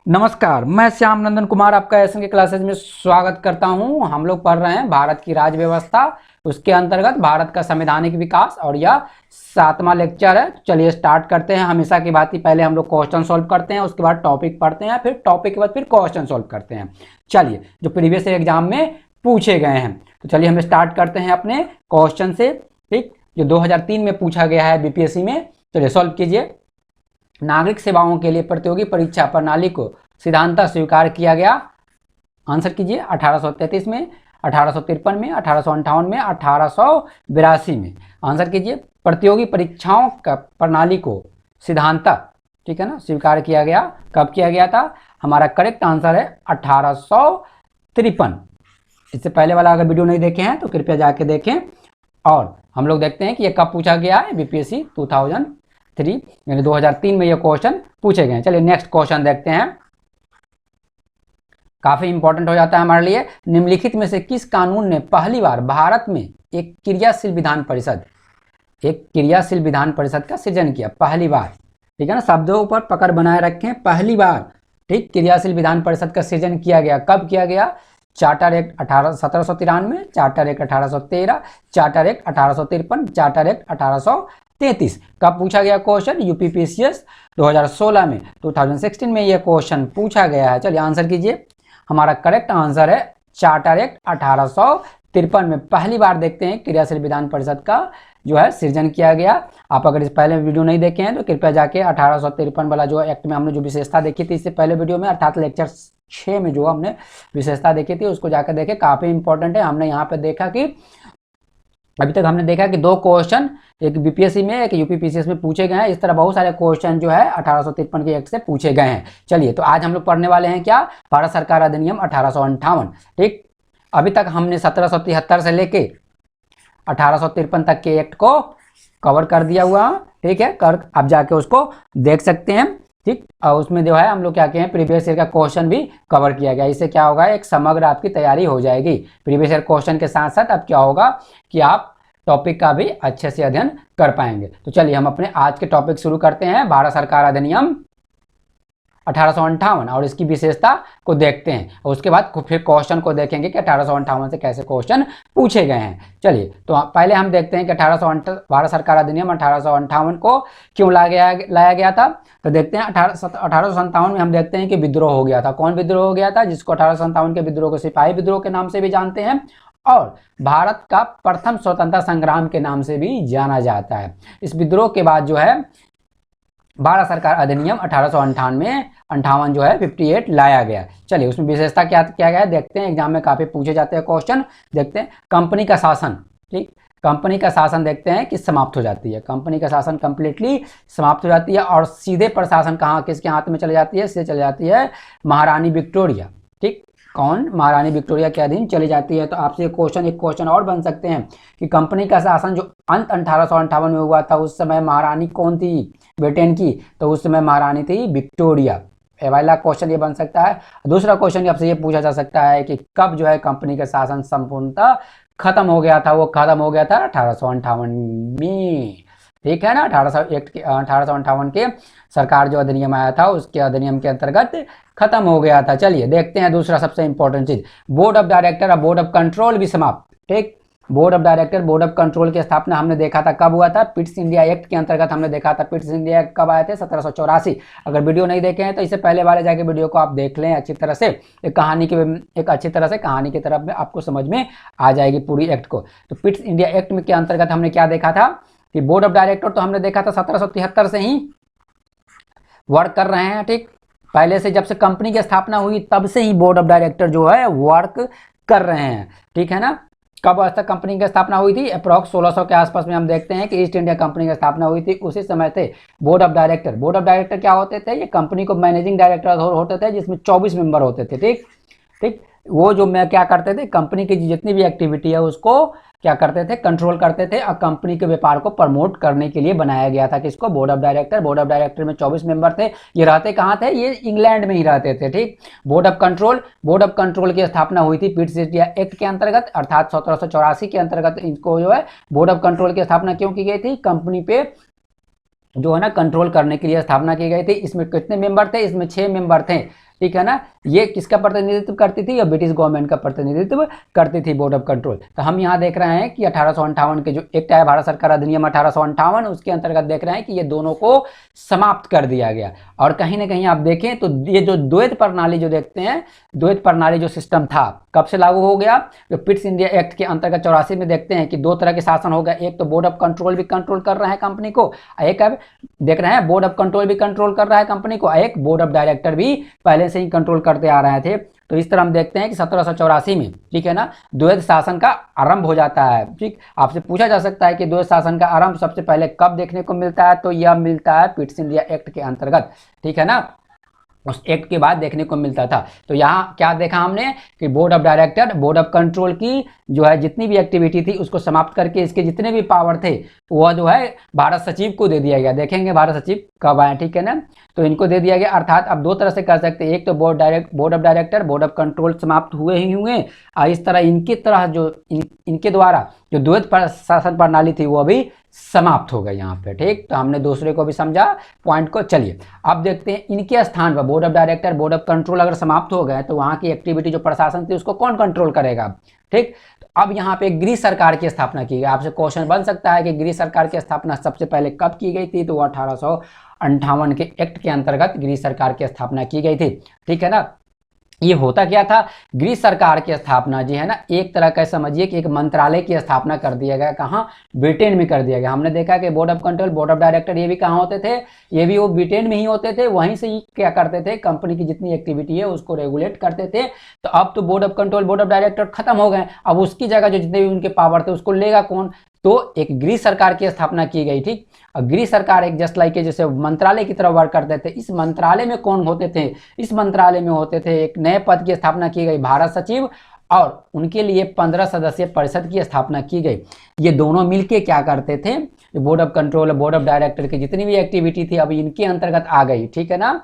नमस्कार, मैं श्याम नंदन कुमार आपका एसएन के क्लासेज में स्वागत करता हूं। हम लोग पढ़ रहे हैं भारत की राज्य व्यवस्था, उसके अंतर्गत भारत का संवैधानिक विकास और यह 7वां लेक्चर है। चलिए स्टार्ट करते हैं। हमेशा की भांति पहले हम लोग क्वेश्चन सॉल्व करते हैं, उसके बाद टॉपिक पढ़ते हैं, फिर टॉपिक के बाद फिर क्वेश्चन सॉल्व करते हैं। चलिए, जो प्रीवियस एग्जाम में पूछे गए हैं, तो चलिए हम स्टार्ट करते हैं अपने क्वेश्चन से। ठीक, जो 2003 में पूछा गया है बीपीएससी में। चलिए सॉल्व कीजिए। नागरिक सेवाओं के लिए प्रतियोगी परीक्षा प्रणाली को सिद्धांततः स्वीकार किया गया। आंसर कीजिए। 1833 में, 1853 में, 1858 में, 1882 में। आंसर कीजिए। प्रतियोगी परीक्षाओं का प्रणाली को सिद्धांततः, ठीक है ना, स्वीकार किया गया। कब किया गया था? हमारा करेक्ट आंसर है 1853। इससे पहले वाला अगर वीडियो नहीं देखे हैं तो कृपया जाके देखें। और हम लोग देखते हैं कि ये कब पूछा गया है। बीपीएससी 2003 यानी 2003 में ये क्वेश्चन पूछे गए हैं। चलिए नेक्स्ट क्वेश्चन देखते हैं, काफी इंपॉर्टेंट हो जाता है हमारे लिए। निम्नलिखित में से किस कानून ने पहली बार भारत में एक क्रियाशील विधान परिषद का सृजन किया? पहली बार, ठीक है ना, शब्दों पर पकड़ बनाए रखें। पहली बार, ठीक, क्रियाशील विधान परिषद का सृजन किया गया। कब किया गया? Charter act 1793, charter act 1813, charter act 1853, charter act 1833। कब पूछा गया क्वेश्चन? यूपीपीसीएस 2016 में, 2016 में यह क्वेश्चन पूछा गया है। चलिए आंसर कीजिए। हमारा करेक्ट आंसर है चार्टर एक्ट 1853 में पहली बार देखते हैं क्रियाशील विधान परिषद का जो है सृजन किया गया। आप अगर इस पहले वीडियो नहीं देखे हैं तो कृपया जाके 1853 वाला जो एक्ट में हमने जो विशेषता देखी थी इससे पहले वीडियो में, अर्थात लेक्चर 6 में जो हमने विशेषता देखी थी उसको जाकर देखें, काफी इंपॉर्टेंट है। हमने यहाँ पे देखा कि अभी तक हमने देखा कि 2 क्वेश्चन, एक बीपीएससी में एक यूपीपीसीएस में पूछे गए हैं। इस तरह बहुत सारे क्वेश्चन जो है 1853 के एक्ट से पूछे गए हैं। चलिए, तो आज हम लोग पढ़ने वाले हैं क्या? भारत सरकार अधिनियम 1858। ठीक, अभी तक हमने 1773 से लेके 1853 तक के एक्ट को कवर कर दिया हुआ। ठीक है, कर आप जाके उसको देख सकते हैं। ठीक, और उसमें जो है हम लोग क्या कहें, प्रीवियस ईयर का क्वेश्चन भी कवर किया गया। इससे क्या होगा, एक समग्र आपकी तैयारी हो जाएगी। प्रीवियस ईयर क्वेश्चन के साथ साथ अब क्या होगा कि आप टॉपिक का भी अच्छे से अध्ययन कर पाएंगे। तो चलिए हम अपने आज के टॉपिक शुरू करते हैं। भारत सरकार अधिनियम 1858 और इसकी विशेषता को देखते हैं, और उसके बाद फिर क्वेश्चन को देखेंगे कि 1858 से कैसे क्वेश्चन पूछे गए हैं। चलिए, तो पहले हम देखते हैं कि भारत सरकार अधिनियम 1858 को क्यों लाया गया था। तो देखते हैं 1857 में हम देखते हैं कि विद्रोह हो गया था। कौन विद्रोह हो गया था? जिसको 1857 के विद्रोह को सिपाही विद्रोह के नाम से भी जानते हैं और भारत का प्रथम स्वतंत्रता संग्राम के नाम से भी जाना जाता है। इस विद्रोह के बाद जो है भारत सरकार अधिनियम 1858 जो है 58 लाया गया। चलिए उसमें विशेषता क्या क्या गया देखते हैं। एग्जाम में काफी पूछे जाते हैं क्वेश्चन। देखते हैं कंपनी का शासन। ठीक, कंपनी का शासन देखते हैं कि समाप्त हो जाती है। कंपनी का शासन कंप्लीटली समाप्त हो जाती है और सीधे प्रशासन कहाँ किसके हाथ में चली जाती है? सीधे चली जाती है महारानी विक्टोरिया। ठीक, कौन? महारानी विक्टोरिया के अधीन चली जाती है। तो आपसे एक क्वेश्चन और बन सकते हैं कि कंपनी का शासन जो अंत 1858 में हुआ था उस समय महारानी कौन थी ब्रिटेन की? तो उस समय महारानी थी विक्टोरिया। पहला क्वेश्चन ये बन सकता है। दूसरा क्वेश्चन आपसे ये पूछा जा सकता है कि कब जो है कंपनी का शासन संपूर्णतः खत्म हो गया था? वो खत्म हो गया था 1858 में। ठीक है ना, 1858 के सरकार जो अधिनियम आया था उसके अधिनियम के अंतर्गत खत्म हो गया था। चलिए देखते हैं दूसरा सबसे इंपॉर्टेंट चीज, बोर्ड ऑफ डायरेक्टर और बोर्ड ऑफ कंट्रोल भी समाप्त। ठीक, board of director, board of control की स्थापना हमने देखा था कब हुआ था? पिट्स इंडिया एक्ट के अंतर्गत हमने देखा था। पिट्स इंडिया एक्ट कब आए थे? 1784। अगर वीडियो नहीं देखे हैं तो इससे पहले वाले जाके वीडियो को आप देख लें अच्छी तरह से। एक अच्छी तरह से कहानी की तरफ में आपको समझ में आ जाएगी पूरी एक्ट को। तो पिट्स इंडिया एक्ट में के अंतर्गत हमने क्या देखा था कि बोर्ड ऑफ डायरेक्टर तो हमने देखा था 1773 से ही वर्क कर रहे हैं। ठीक, पहले से जब से कंपनी की स्थापना हुई तब से ही बोर्ड ऑफ डायरेक्टर जो है वर्क कर रहे हैं। ठीक है ना, कब तक कंपनी की स्थापना हुई थी? अप्रॉक्स 1600 के आसपास में हम देखते हैं कि ईस्ट इंडिया कंपनी की स्थापना हुई थी। उसी समय से बोर्ड ऑफ डायरेक्टर क्या होते थे? ये कंपनी को मैनेजिंग डायरेक्टर होते थे जिसमें 24 मेंबर होते थे। ठीक ठीक, वो जो मैं क्या करते थे, कंपनी की जितनी भी एक्टिविटी है उसको क्या करते थे? कंट्रोल करते थे और कंपनी के व्यापार को प्रमोट करने के लिए बनाया गया था किसको? Board of director. Board of director में 24 मेंबर थे। ये रहते कहाँ थे? ये इंग्लैंड में ही रहते थे। ठीक, बोर्ड ऑफ कंट्रोल की स्थापना हुई थी पिट्स इंडिया एक्ट के अंतर्गत, अर्थात 1784 के अंतर्गत इनको जो है बोर्ड ऑफ कंट्रोल की स्थापना क्यों की गई थी? कंपनी पे जो है ना कंट्रोल करने के लिए स्थापना की गई थी। इसमें कितने मेंबर थे? इसमें 6 मेंबर थे। ठीक है ना। ये किसका प्रतिनिधित्व करती थी, या ब्रिटिश गवर्नमेंट का प्रतिनिधित्व करती थी बोर्ड ऑफ कंट्रोल। तो हम यहाँ देख रहे हैं कि 1858 के जो एक्ट आया भारत सरकार अधिनियम 1858, उसके अंतर्गत देख रहे हैं कि ये दोनों को समाप्त कर दिया गया। और कहीं ना कहीं आप देखें तो ये जो द्वैत प्रणाली जो देखते हैं, द्वैत प्रणाली जो सिस्टम था कब से लागू हो गया, जो पिट्स इंडिया एक्ट के अंतर्गत 84 में देखते हैं कि दो तरह के शासन हो गया, एक तो बोर्ड ऑफ कंट्रोल भी कंट्रोल कर रहा है कंपनी को, एक अब देख रहे हैं बोर्ड ऑफ कंट्रोल भी कंट्रोल कर रहा है कंपनी को, एक बोर्ड ऑफ डायरेक्टर भी पहले से ही कंट्रोल करते आ रहे थे। तो इस तरह हम देखते हैं कि 1784 में, ठीक है ना, द्वैत शासन का आरंभ हो जाता है। ठीक, आपसे पूछा जा सकता है कि द्वैत शासन का आरंभ सबसे पहले कब देखने को मिलता है, तो यह मिलता है पिट्स इंडिया एक्ट के अंतर्गत, ठीक है ना, उस एक्ट के बाद देखने को मिलता था। तो यहाँ क्या देखा हमने कि board of director, board of control की जो है जितनी भी एक्टिविटी थी उसको समाप्त करके इसके जितने भी पावर थे वह जो है भारत सचिव को दे दिया गया। देखेंगे भारत सचिव कब आए, ठीक है ना, तो इनको दे दिया गया। अर्थात अब दो तरह से कर सकते हैं, एक तो board of director, board of control समाप्त हुए ही हुए, और इस तरह इनकी तरह जो इनके द्वारा जो द्वैत शासन प्रणाली थी वो भी समाप्त हो गई यहाँ पे। ठीक, तो हमने दूसरे को भी समझा पॉइंट को। चलिए अब देखते हैं इनके स्थान पर board of director, board of control अगर समाप्त हो गए तो वहाँ की एक्टिविटी जो प्रशासन थी उसको कौन कंट्रोल करेगा। ठीक, तो अब यहाँ पे गृह सरकार की स्थापना की गई। आपसे क्वेश्चन बन सकता है कि गृह सरकार की स्थापना सबसे पहले कब की गई थी, तो 1858 के एक्ट के अंतर्गत गृह सरकार की स्थापना की गई थी, ठीक है ना। ये होता क्या था, गृह सरकार की स्थापना जी है ना, एक तरह का समझिए कि एक मंत्रालय की स्थापना कर दिया गया। कहाँ, ब्रिटेन में कर दिया गया। हमने देखा कि board of control, board of director ये भी कहाँ होते थे, ये भी वो ब्रिटेन में ही होते थे। वहीं से ही क्या करते थे, कंपनी की जितनी एक्टिविटी है उसको रेगुलेट करते थे। तो अब तो board of control, board of director खत्म हो गए, अब उसकी जगह जो जितने भी उनके पावर थे उसको लेगा कौन, तो एक गृह सरकार की स्थापना की गई। ठीक, और गृह सरकार एक जस्ट लाइक जैसे मंत्रालय की तरह वर्क करते थे। इस मंत्रालय में कौन होते थे, इस मंत्रालय में होते थे एक नए पद की स्थापना की गई, भारत सचिव, और उनके लिए 15 सदस्यीय परिषद की स्थापना की गई। ये दोनों मिलके क्या करते थे, board of control, board of director की जितनी भी एक्टिविटी थी अब इनके अंतर्गत आ गई, ठीक है ना,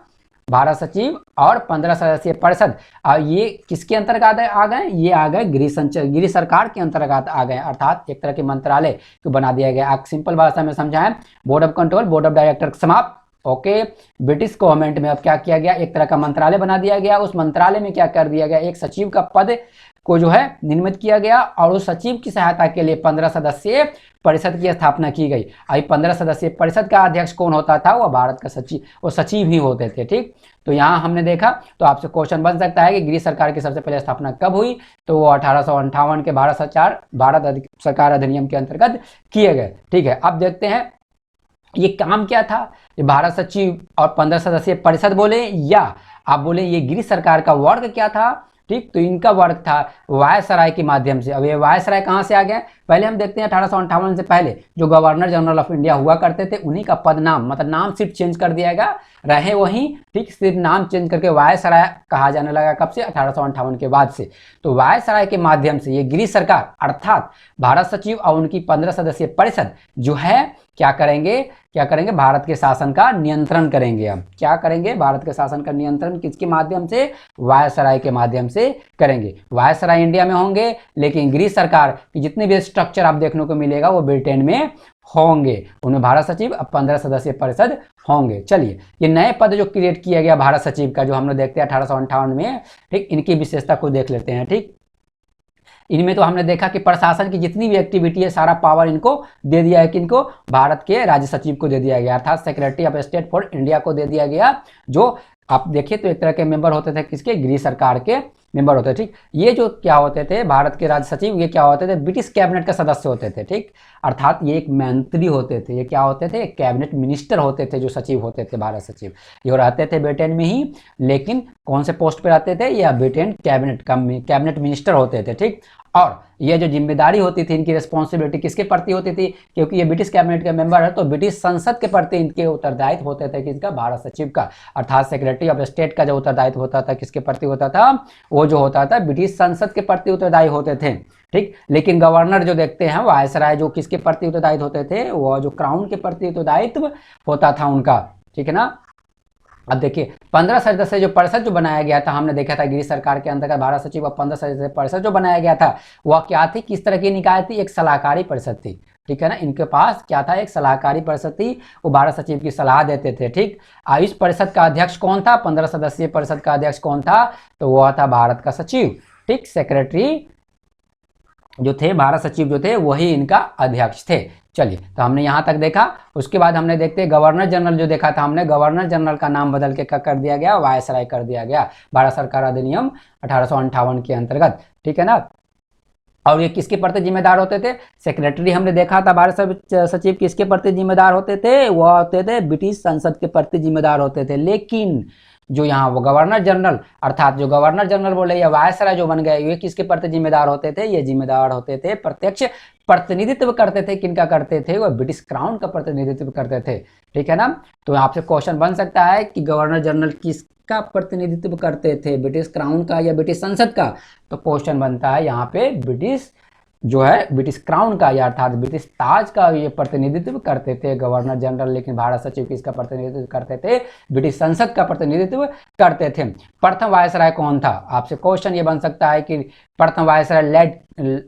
भारत सचिव और 15 सदस्यीय परिषद। और ये किसके अंतर्गत आ गए, ये आ गए गृह सरकार के अंतर्गत आ गए, अर्थात एक तरह के मंत्रालय को बना दिया गया। आप सिंपल भाषा में समझाएं, board of control, board of director समाप्त, ओके। ब्रिटिश गवर्नमेंट में अब क्या किया गया, एक तरह का मंत्रालय बना दिया गया। उस मंत्रालय में क्या कर दिया गया, एक सचिव का पद को जो है निर्मित किया गया, और उस सचिव की सहायता के लिए 15 सदस्यीय परिषद की स्थापना की गई। आई 15 सदस्यीय परिषद का अध्यक्ष कौन होता था, वह भारत का सचिव, वो सचिव ही होते थे। ठीक, तो यहाँ हमने देखा, तो आपसे क्वेश्चन बन सकता है कि गृह सरकार की सबसे पहले स्थापना कब हुई, तो वो 1858 के भारत सरकार अधिनियम के अंतर्गत किए गए। ठीक है, अब देखते हैं ये काम क्या था, ये भारत सचिव और 15 सदस्यीय परिषद बोले, या आप बोले ये गृह सरकार का वर्ग क्या था। ठीक, तो इनका वर्ग था वायसराय के माध्यम से। अब ये वायसराय कहाँ से आ गए, पहले हम देखते हैं 1858 से पहले जो गवर्नर जनरल ऑफ इंडिया हुआ करते थे उन्हीं का पद नाम, मतलब नाम सिर्फ चेंज कर दिया गया, रहे वहीं, ठीक, सिर्फ नाम चेंज करके वायसराय कहा जाने लगा। कब से, 1858 के बाद से। तो वायसराय के माध्यम से ये गृह सरकार अर्थात भारत सचिव और उनकी 15 सदस्यीय परिषद जो है क्या करेंगे, भारत के शासन का नियंत्रण करेंगे। अब क्या करेंगे, भारत के शासन का नियंत्रण किसके माध्यम से, वायसराय के माध्यम से करेंगे। वायसराय इंडिया में होंगे, लेकिन गृह सरकार की जितने भी स्ट्रक्चर आप देखने को मिलेगा वो ब्रिटेन में होंगे। उनमें भारत सचिव अब 15 सदस्यीय परिषद होंगे। चलिए, ये नए पद जो क्रिएट किया गया भारत सचिव का, जो हम लोग देखते हैं 1858 में, ठीक, इनकी विशेषता को देख लेते हैं। ठीक, इनमें तो हमने देखा कि प्रशासन की जितनी भी एक्टिविटी है सारा पावर इनको दे दिया है, किनको, भारत के राज्य सचिव को दे दिया गया, अर्थात secretary of state for India को दे दिया गया। जो आप देखिए तो एक तरह के मेंबर होते थे, किसके, गृह सरकार के मेंबर होते थे। ठीक, ये जो क्या होते थे भारत के राज्य सचिव, ये क्या होते थे, ब्रिटिश कैबिनेट के सदस्य होते थे। ठीक, अर्थात ये एक मंत्री होते थे, ये क्या होते थे, कैबिनेट मिनिस्टर होते थे, जो सचिव होते थे भारत सचिव। ये रहते थे ब्रिटेन में ही, लेकिन कौन से पोस्ट पे रहते थे, या ब्रिटेन कैबिनेट मिनिस्टर होते थे। ठीक, और ये जो जिम्मेदारी होती थी, इनकी रिस्पॉन्सिबिलिटी किसके प्रति होती थी, क्योंकि ये ब्रिटिश कैबिनेट के मेंबर है तो ब्रिटिश संसद के प्रति इनके उत्तरदायित्व होते थे, किसका, भारत सचिव का, अर्थात सेक्रेटरी ऑफ स्टेट का जो उत्तरदायित्व होता था किसके प्रति होता था, वो जो होता था ब्रिटिश संसद के प्रति उत्तरदायी होते थे। ठीक, लेकिन गवर्नर जो देखते हैं, वायसराय जो किसके प्रति उत्तरदायित्व होते थे, वो जो क्राउन के प्रति उत्तरदायित्व होता था उनका। ठीक है ना। अब देखिए 15 सदस्य जो परिषद जो बनाया गया था, हमने देखा था गृह सरकार के अंतर्गत भारत सचिव और 15 सदस्य परिषद जो बनाया गया था वह क्या थी, किस तरह की निकाय थी, एक सलाहकारी परिषद थी। ठीक है ना। इनके पास क्या था, एक सलाहकारी परिषद थी, वो भारत सचिव की सलाह देते थे। ठीक, इस परिषद का अध्यक्ष कौन था, 15 सदस्यीय परिषद का अध्यक्ष कौन था, तो वह था भारत का सचिव। ठीक, सेक्रेटरी जो थे, भारत सचिव जो थे वही इनका अध्यक्ष थे। चलिए, तो हमने यहाँ तक देखा। उसके बाद हमने देखते हैं गवर्नर जनरल जो देखा था हमने, गवर्नर जनरल का नाम बदल के क्या कर दिया गया, वायसराय कर दिया गया, भारत सरकार अधिनियम 1858 के अंतर्गत। ठीक है ना। और ये किसके प्रति जिम्मेदार होते थे, सेक्रेटरी हमने देखा था, भारत सचिव किसके प्रति जिम्मेदार होते थे, वह होते थे ब्रिटिश संसद के प्रति जिम्मेदार होते थे। लेकिन जो यहाँ वो गवर्नर जनरल, अर्थात जो गवर्नर जनरल बोले या वायसराय जो बन गए, ये किसके प्रति जिम्मेदार होते थे, ये जिम्मेदार होते थे, प्रत्यक्ष प्रतिनिधित्व करते थे, किनका करते थे, वो ब्रिटिश क्राउन का प्रतिनिधित्व करते थे। ठीक है ना। तो आपसे क्वेश्चन बन सकता है कि गवर्नर जनरल किसका प्रतिनिधित्व करते थे, ब्रिटिश क्राउन का या ब्रिटिश संसद का, तो क्वेश्चन बनता है यहाँ पे ब्रिटिश जो है ब्रिटिश क्राउन का या अर्थात ब्रिटिश ताज का ये प्रतिनिधित्व करते थे गवर्नर जनरल। लेकिन भारत सचिव किसका प्रतिनिधित्व करते थे, ब्रिटिश संसद का प्रतिनिधित्व करते थे। प्रथम वायसराय कौन था, आपसे क्वेश्चन ये बन सकता है कि प्रथम वायसराय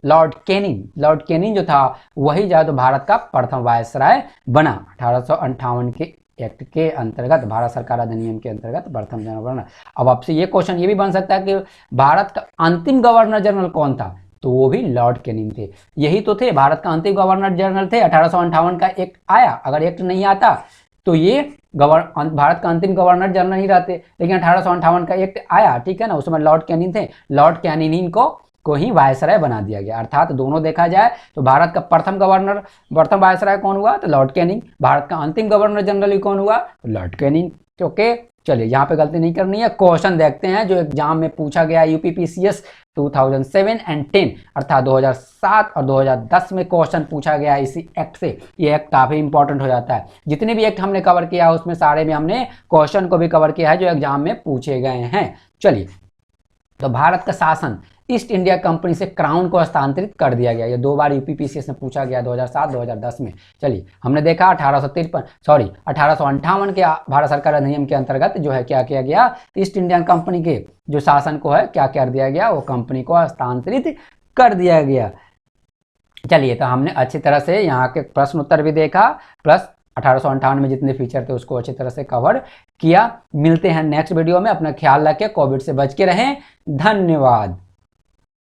लॉर्ड कैनिंग जो था वही जो तो भारत का प्रथम वायसराय बना 1858 के एक्ट के अंतर्गत, भारत सरकार अधिनियम के अंतर्गत प्रथम गवर्नर। अब आपसे ये क्वेश्चन ये भी बन सकता है कि भारत का अंतिम गवर्नर जनरल कौन था, तो वो भी लॉर्ड कैनिंग थे। यही तो थे, भारत का अंतिम गवर्नर जनरल थे। 1858 का एक्ट आया, अगर एक्ट नहीं आता तो ये भारत का अंतिम गवर्नर जनरल नहीं रहते, लेकिन 1858 का एक्ट आया, ठीक है ना, उस समय लॉर्ड कैनिंग थे। लॉर्ड कैनिंग को ही वायसराय बना दिया गया। अर्थात दोनों देखा जाए तो भारत का प्रथम वायसराय कौन हुआ, तो लॉर्ड कैनिंग। भारत का अंतिम गवर्नर जनरल कौन हुआ, लॉर्ड कैनिंग। ओके, चलिए यहाँ पे गलती नहीं करनी है। क्वेश्चन देखते हैं जो एग्जाम में पूछा गया यूपीपीसीएस 2007 एंड 10 अर्थात 2007 और 2010 में क्वेश्चन पूछा गया इसी एक्ट से। ये एक्ट काफी इंपॉर्टेंट हो जाता है। जितने भी एक्ट हमने कवर किया उसमें सारे में हमने क्वेश्चन को भी कवर किया है जो एग्जाम में पूछे गए हैं। चलिए, तो भारत का शासन ईस्ट इंडिया कंपनी से क्राउन को हस्तांतरित कर दिया गया। ये 2 बार यूपीपीसीएस में पूछा गया, 2007-2010 में। चलिए, हमने देखा 1858 के भारत सरकार अधिनियम के अंतर्गत जो है क्या किया गया, ईस्ट इंडिया कंपनी के जो शासन को है क्या कर दिया गया, वो कंपनी को हस्तांतरित कर दिया गया। चलिए, तो हमने अच्छी तरह से यहाँ के प्रश्न उत्तर भी देखा, प्लस 1858 में जितने फीचर थे उसको अच्छी तरह से कवर किया। मिलते हैं नेक्स्ट वीडियो में, अपना ख्याल रखें, कोविड से बच के रहें। धन्यवाद।